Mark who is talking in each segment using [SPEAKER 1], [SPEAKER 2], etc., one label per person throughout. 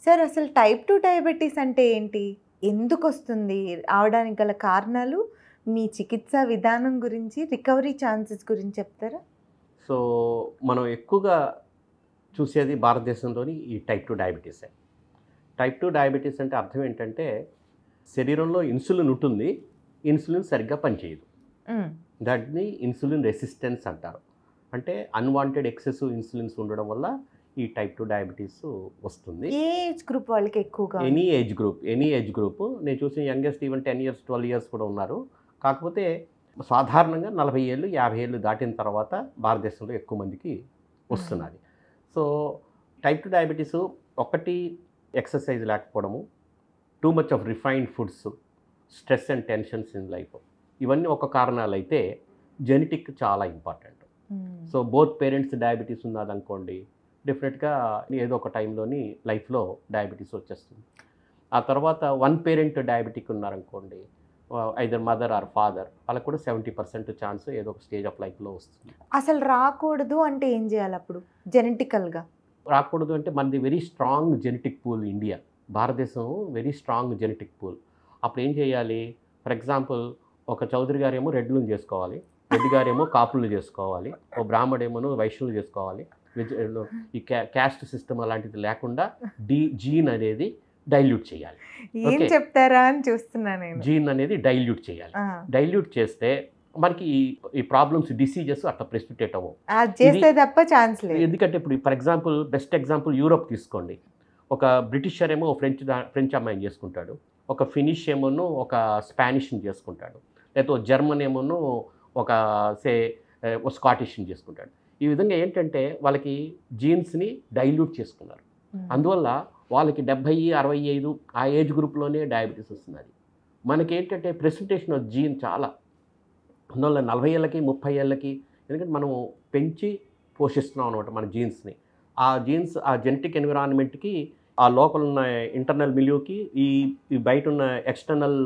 [SPEAKER 1] Sir అసలు type 2 diabetes అంటే ఏంటి? ఎందుకొస్తుంది? రావడానికి గల కారణాలు, మీ చికిత్సా విధానం గురించి, రికవరీ ఛాన్సెస్ గురించి చెప్తారా?
[SPEAKER 2] సో, మనం ఎక్కువగా చూసేది భారతదేశంలోని ఈ టైప్ 2 డయాబెటీసే. టైప్ 2 డయాబెటీస్ అంటే అర్థం ఏంటంటే, శరీరంలో ఇన్సులిన్ ఉంటుంది. ఇన్సులిన్ సరిగ్గా పనిచేయదు. దాన్ని ఇన్సులిన్ రెసిస్టెన్స్ అంటారు. అంటే అన్‌వాంటెడ్ ఎక్సెసివ్ ఇన్సులిన్స్ ఉండడం వల్ల ఈ టైప్ 2 డయాబెటీస్ వస్తుంది.
[SPEAKER 1] ఏ ఏజ్ గ్రూప్ వాళ్ళకి ఎక్కువగా?
[SPEAKER 2] Any age group. నేను చూసిన యంగెస్ట్ ఈవెన్ 10 ఇయర్స్, 12 ఇయర్స్ కూడా ఉన్నారు. కాకపోతే సాధారణంగా 40 ఏళ్ళు, 50 ఏళ్ళు దాటిన తర్వాత భారతదేశంలో ఎక్కువ మందికి వస్తున్నది. సో, టైప్ 2 డయాబెటీస్ ఒకటి ఎక్సర్సైజ్ లేకపోవడము, too much of refined foods, stress and tensions in life, ఇవన్నీ ఒక కారణాలైతే జెనెటిక్ చాలా important. So both parents diabetes ఉన్నదనుకోండి, డెఫినెట్గా ఏదో ఒక టైంలోని లైఫ్లో డయాబెటీస్ వచ్చేస్తుంది. ఆ తర్వాత వన్ పేరెంట్ డయాబెటిక్ ఉన్నారనుకోండి, ఐదర్ మదర్ ఆర్ ఫాదర్, వాళ్ళకు కూడా 70% ఛాన్స్ ఏదో ఒక స్టేజ్ ఆఫ్ లైఫ్లో వస్తుంది.
[SPEAKER 1] అసలు రాకూడదు అంటే ఏం చేయాలి అప్పుడు జెనెటికల్గా?
[SPEAKER 2] రాకూడదు అంటే మనది very strong genetic pool India, భారతదేశం వెరీ స్ట్రాంగ్ జెనెటిక్ పూల్. అప్పుడు ఏం చేయాలి? ఫర్ ఎగ్జాంపుల్, ఒక చౌదరి గారేమో రెడ్లను చేసుకోవాలి, రెడ్డి గారేమో కాపులు చేసుకోవాలి, ఓ బ్రాహ్మడేమో వైశ్యులు చేసుకోవాలి. ఈ క్యాస్ట్ సిస్టమ్ అలాంటిది లేకుండా జీన్ అనేది డైల్యూట్ చేయాలి.
[SPEAKER 1] ఏం చెప్తారా అని చూస్తున్నా నేను.
[SPEAKER 2] జీన్ అనేది డైల్యూట్ చేయాలి. డైల్యూట్ చేస్తే మనకి ఈ ప్రాబ్లమ్స్, డిసీజెస్ అట్లా ప్రెసిపిటేట్ అవ్వవు.
[SPEAKER 1] చేస్తే తప్ప ఛాన్స్ లేదు.
[SPEAKER 2] ఎందుకంటే ఇప్పుడు for example, best example Europe తీసుకోండి. ఒక బ్రిటిషర్ ఏమో ఫ్రెంచ్ అమ్మాయిని చేసుకుంటాడు, ఒక ఫినిష్ ఏమోను ఒక స్పానిష్ని చేసుకుంటాడు, లేకపోతే జర్మన్ ఏమోను ఒక స్కాటిష్ని చేసుకుంటాడు. ఈ విధంగా ఏంటంటే వాళ్ళకి జీన్స్ని డైల్యూట్ చేసుకున్నారు. అందువల్ల వాళ్ళకి 70, 65 ఆ ఏజ్ గ్రూప్లోనే డయాబెటీస్ వస్తున్నది. మనకి ఏంటంటే ప్రెసిపిటేషన్ ఆఫ్ జీన్ చాలా, అందువల్ల 40 ఏళ్ళకి 30 ఏళ్ళకి, ఎందుకంటే మనం పెంచి పోషిస్తున్నాం అనమాట మన జీన్స్ని. ఆ జీన్స్ ఆ జెనెటిక్ ఎన్విరాన్మెంట్కి, ఆ లోపల ఉన్న ఇంటర్నల్ మిల్యూకి, ఈ బయట ఉన్న external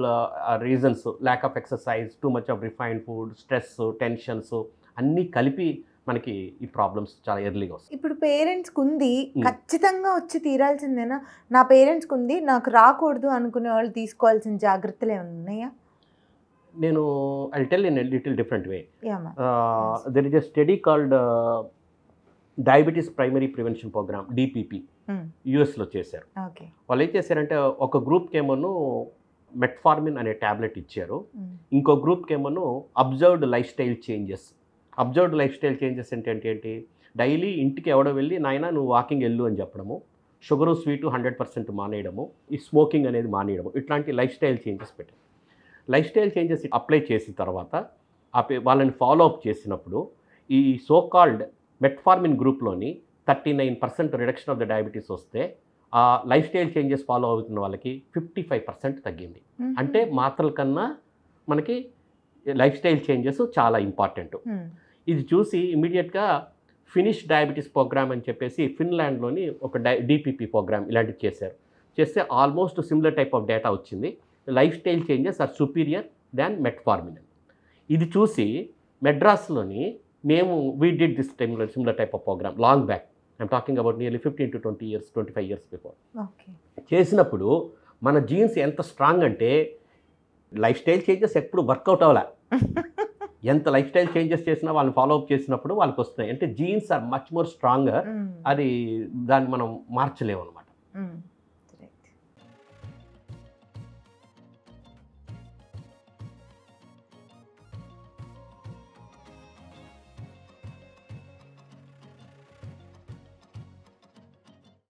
[SPEAKER 2] reasons, lack of exercise, two much of refined food, stress, tensions అన్నీ కలిపి మనకి ఈ ప్రాబ్లమ్స్ చాలా ఎర్లీగా వస్తాయి.
[SPEAKER 1] ఇప్పుడు పేరెంట్స్కి ఉంది, ఖచ్చితంగా వచ్చి తీరాల్సిందేనా? నా పేరెంట్స్కి ఉంది, నాకు రాకూడదు అనుకునే వాళ్ళు తీసుకోవాల్సిన జాగ్రత్తలు ఏమైనా ఉన్నాయా?
[SPEAKER 2] నేను I tell in a little different way. There is a study called diabetes primary prevention programme, DPP, యుఎస్లో చేశారు. వాళ్ళు ఏం చేశారంటే, ఒక గ్రూప్కి ఏమోను మెట్ఫార్మిన్ అనే ట్యాబ్లెట్ ఇచ్చారు, ఇంకో గ్రూప్కి ఏమోను observed lifestyle changes. Observed lifestyle changes అంటే ఏంటి? డైలీ ఇంటికి ఎవడో వెళ్ళి, నాయన నువ్వు వాకింగ్ వెళ్ళు అని చెప్పడము, షుగరు స్వీటు 100% మానేయడము, ఈ స్మోకింగ్ అనేది మానేయడము, ఇట్లాంటి లైఫ్ స్టైల్ చేంజెస్ పెట్టారు. లైఫ్ స్టైల్ చేంజెస్ అప్లై చేసిన తర్వాత వాళ్ళని ఫాలో అప్ చేసినప్పుడు ఈ సో కాల్డ్ మెట్ఫార్మిన్ గ్రూప్లోని 39% రిడక్షన్ ఆఫ్ ద డయాబెటీస్ వస్తే, ఆ లైఫ్ స్టైల్ చేంజెస్ ఫాలో అవుతున్న వాళ్ళకి 55% తగ్గింది. అంటే మాత్రల కన్నా మనకి లైఫ్ స్టైల్ చేంజెస్ చాలా ఇంపార్టెంట్. ఇది చూసి ఇమీడియట్గా ఫినిష్ డయాబెటీస్ ప్రోగ్రామ్ అని చెప్పేసి ఫిన్లాండ్లోని ఒక డిపిపి ప్రోగ్రామ్ ఇలాంటివి చేస్తే almost similar type of data వచ్చింది. Lifestyle changes are superior than metformin. ఇది చూసి మెడ్రాస్లోని మేము we did this similar type of program long back. I'm talking about nearly 15 to 20 years, 25 years before. చేసినప్పుడు మన genes ఎంత స్ట్రాంగ్ అంటే, lifestyle changes ఎప్పుడు వర్కౌట్ అవ్వలే. ఎంత లైఫ్ స్టైల్ చేంజెస్ చేసినా వాళ్ళని ఫాలో అప్ చేసినప్పుడు వాళ్ళకి వస్తున్నాయి. అంటే genes are much more stronger. అది దాన్ని మనం మార్చలేము అనమాట.